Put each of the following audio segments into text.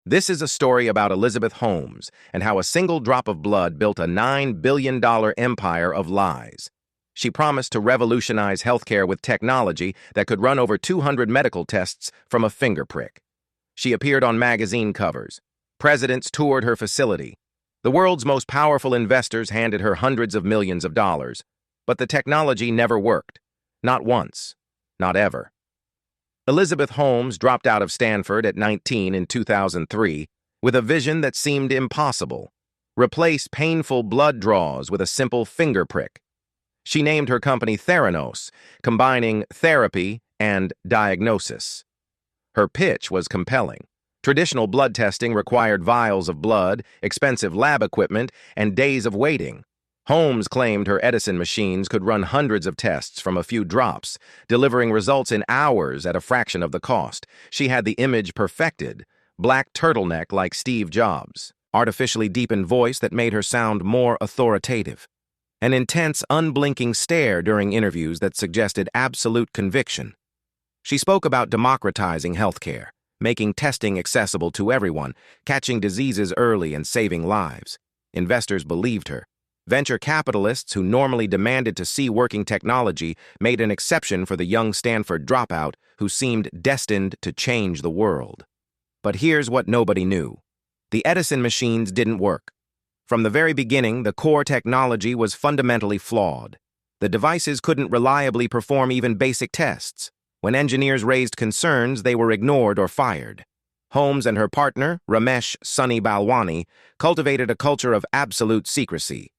This is a story about Elizabeth Holmes and how a single drop of blood built a $9 billion empire of lies. She promised to revolutionize healthcare with technology that could run over 200 medical tests from a finger prick. She appeared on magazine covers. Presidents toured her facility. The world's most powerful investors handed her hundreds of millions of dollars. But the technology never worked. Not once. Not ever. Elizabeth Holmes dropped out of Stanford at 19 in 2003 with a vision that seemed impossible. Replace painful blood draws with a simple finger prick. She named her company Theranos, combining therapy and diagnosis. Her pitch was compelling. Traditional blood testing required vials of blood, expensive lab equipment, and days of waiting. Holmes claimed her Edison machines could run hundreds of tests from a few drops, delivering results in hours at a fraction of the cost. She had the image perfected, black turtleneck like Steve Jobs, artificially deepened voice that made her sound more authoritative, an intense, unblinking stare during interviews that suggested absolute conviction. She spoke about democratizing healthcare, making testing accessible to everyone, catching diseases early and saving lives. Investors believed her. Venture capitalists who normally demanded to see working technology made an exception for the young Stanford dropout who seemed destined to change the world. But here's what nobody knew. The Edison machines didn't work. From the very beginning, the core technology was fundamentally flawed. The devices couldn't reliably perform even basic tests. When engineers raised concerns, they were ignored or fired. Holmes and her partner, Ramesh Sunny Balwani, cultivated a culture of absolute secrecy.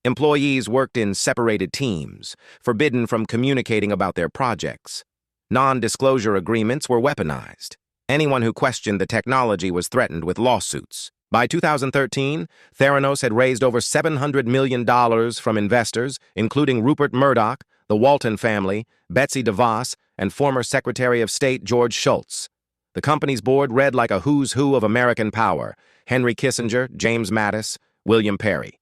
Employees worked in separated teams, forbidden from communicating about their projects. Non-disclosure agreements were weaponized. Anyone who questioned the technology was threatened with lawsuits. By 2013, Theranos had raised over $700 million from investors, including Rupert Murdoch, the Walton family, Betsy DeVos, and former Secretary of State George Shultz. The company's board read like a who's who of American power: Henry Kissinger, James Mattis, William Perry.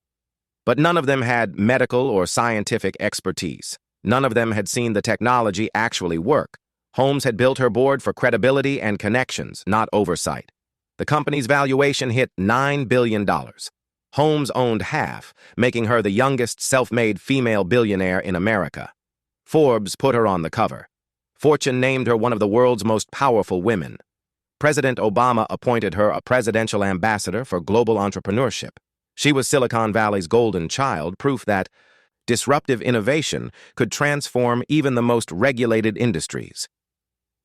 But none of them had medical or scientific expertise. None of them had seen the technology actually work. Holmes had built her board for credibility and connections, not oversight. The company's valuation hit $9 billion. Holmes owned half, making her the youngest self-made female billionaire in America. Forbes put her on the cover. Fortune named her one of the world's most powerful women. President Obama appointed her a presidential ambassador for global entrepreneurship. She was Silicon Valley's golden child, proof that disruptive innovation could transform even the most regulated industries.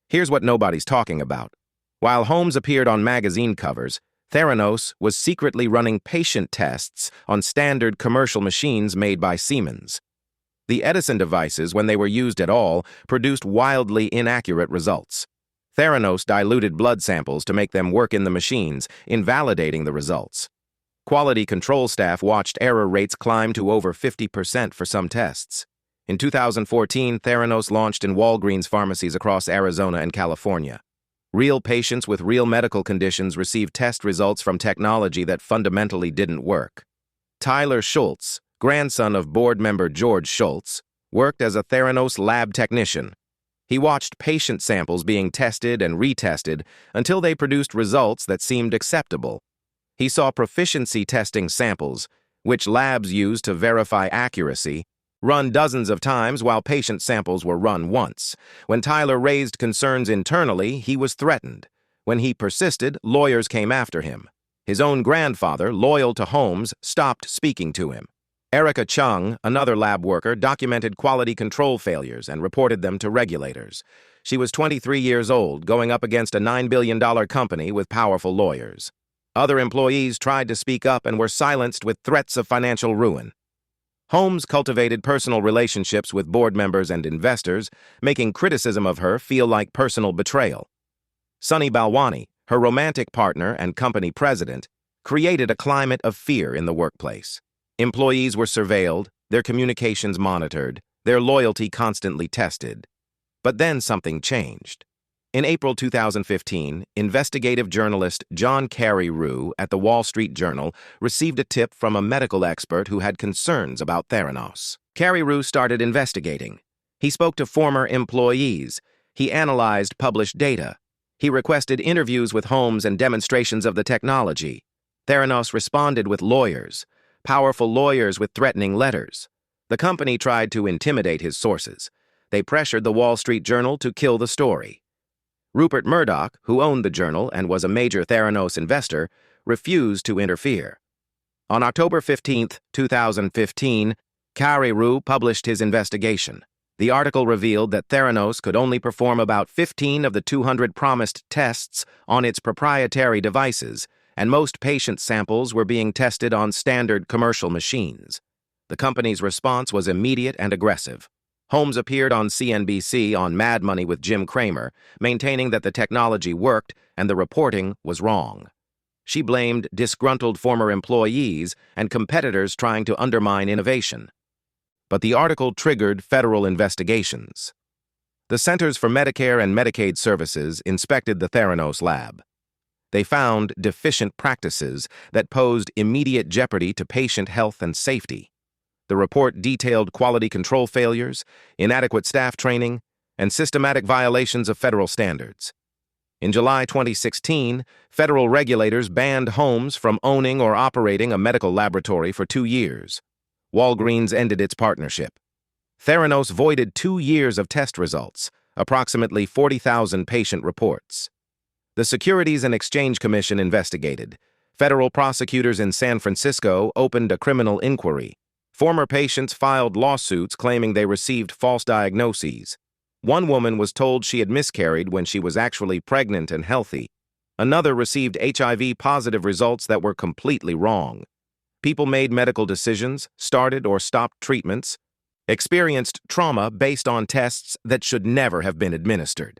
Here's what nobody's talking about. While Holmes appeared on magazine covers, Theranos was secretly running patient tests on standard commercial machines made by Siemens. The Edison devices, when they were used at all, produced wildly inaccurate results. Theranos diluted blood samples to make them work in the machines, invalidating the results. Quality control staff watched error rates climb to over 50% for some tests. In 2014, Theranos launched in Walgreens pharmacies across Arizona and California. Real patients with real medical conditions received test results from technology that fundamentally didn't work. Tyler Shultz, grandson of board member George Shultz, worked as a Theranos lab technician. He watched patient samples being tested and retested until they produced results that seemed acceptable. He saw proficiency testing samples, which labs use to verify accuracy, run dozens of times while patient samples were run once. When Tyler raised concerns internally, he was threatened. When he persisted, lawyers came after him. His own grandfather, loyal to Holmes, stopped speaking to him. Erika Cheung, another lab worker, documented quality control failures and reported them to regulators. She was 23 years old, going up against a $9 billion company with powerful lawyers. Other employees tried to speak up and were silenced with threats of financial ruin. Holmes cultivated personal relationships with board members and investors, making criticism of her feel like personal betrayal. Sunny Balwani, her romantic partner and company president, created a climate of fear in the workplace. Employees were surveilled, their communications monitored, their loyalty constantly tested. But then something changed. In April 2015, investigative journalist John Carreyrou at the Wall Street Journal received a tip from a medical expert who had concerns about Theranos. Carreyrou started investigating. He spoke to former employees. He analyzed published data. He requested interviews with Holmes and demonstrations of the technology. Theranos responded with lawyers, powerful lawyers with threatening letters. The company tried to intimidate his sources. They pressured the Wall Street Journal to kill the story. Rupert Murdoch, who owned the journal and was a major Theranos investor, refused to interfere. On October 15, 2015, Carreyrou published his investigation. The article revealed that Theranos could only perform about 15 of the 200 promised tests on its proprietary devices, and most patient samples were being tested on standard commercial machines. The company's response was immediate and aggressive. Holmes appeared on CNBC on Mad Money with Jim Cramer, maintaining that the technology worked and the reporting was wrong. She blamed disgruntled former employees and competitors trying to undermine innovation. But the article triggered federal investigations. The Centers for Medicare and Medicaid Services inspected the Theranos lab. They found deficient practices that posed immediate jeopardy to patient health and safety. The report detailed quality control failures, inadequate staff training, and systematic violations of federal standards. In July 2016, federal regulators banned Holmes from owning or operating a medical laboratory for 2 years. Walgreens ended its partnership. Theranos voided 2 years of test results, approximately 40,000 patient reports. The Securities and Exchange Commission investigated. Federal prosecutors in San Francisco opened a criminal inquiry. Former patients filed lawsuits claiming they received false diagnoses. One woman was told she had miscarried when she was actually pregnant and healthy. Another received HIV-positive results that were completely wrong. People made medical decisions, started or stopped treatments, experienced trauma based on tests that should never have been administered.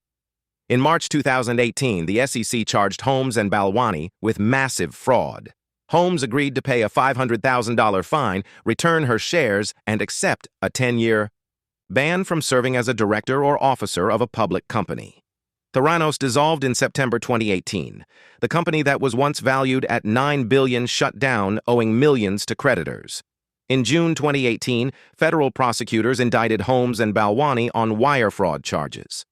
In March 2018, the SEC charged Holmes and Balwani with massive fraud. Holmes agreed to pay a $500,000 fine, return her shares, and accept a 10-year ban from serving as a director or officer of a public company. Theranos dissolved in September 2018. The company that was once valued at $9 billion shut down, owing millions to creditors. In June 2018, federal prosecutors indicted Holmes and Balwani on wire fraud charges.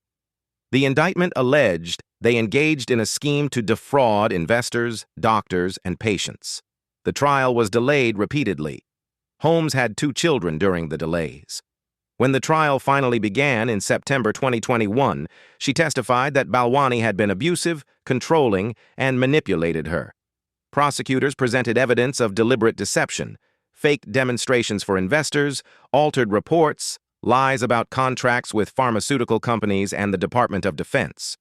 The indictment alleged they engaged in a scheme to defraud investors, doctors, and patients. The trial was delayed repeatedly. Holmes had 2 children during the delays. When the trial finally began in September 2021, she testified that Balwani had been abusive, controlling, and manipulated her. Prosecutors presented evidence of deliberate deception, fake demonstrations for investors, altered reports, lies about contracts with pharmaceutical companies and the Department of Defense.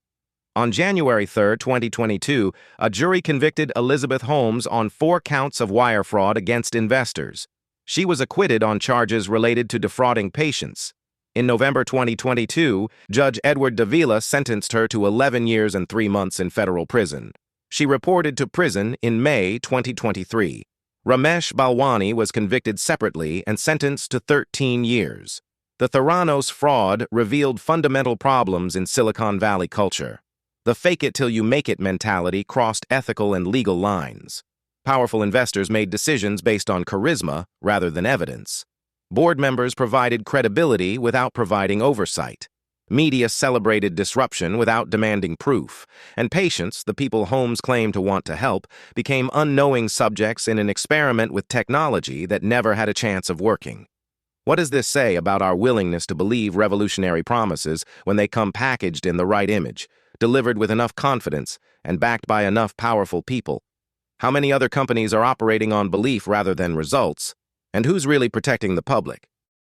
On January 3, 2022, a jury convicted Elizabeth Holmes on 4 counts of wire fraud against investors. She was acquitted on charges related to defrauding patients. In November 2022, Judge Edward Davila sentenced her to 11 years and 3 months in federal prison. She reported to prison in May 2023. Ramesh Balwani was convicted separately and sentenced to 13 years. The Theranos fraud revealed fundamental problems in Silicon Valley culture. The fake-it-till-you-make-it mentality crossed ethical and legal lines. Powerful investors made decisions based on charisma rather than evidence. Board members provided credibility without providing oversight. Media celebrated disruption without demanding proof. And patients, the people Holmes claimed to want to help, became unknowing subjects in an experiment with technology that never had a chance of working. What does this say about our willingness to believe revolutionary promises when they come packaged in the right image, delivered with enough confidence, and backed by enough powerful people? How many other companies are operating on belief rather than results? And who's really protecting the public?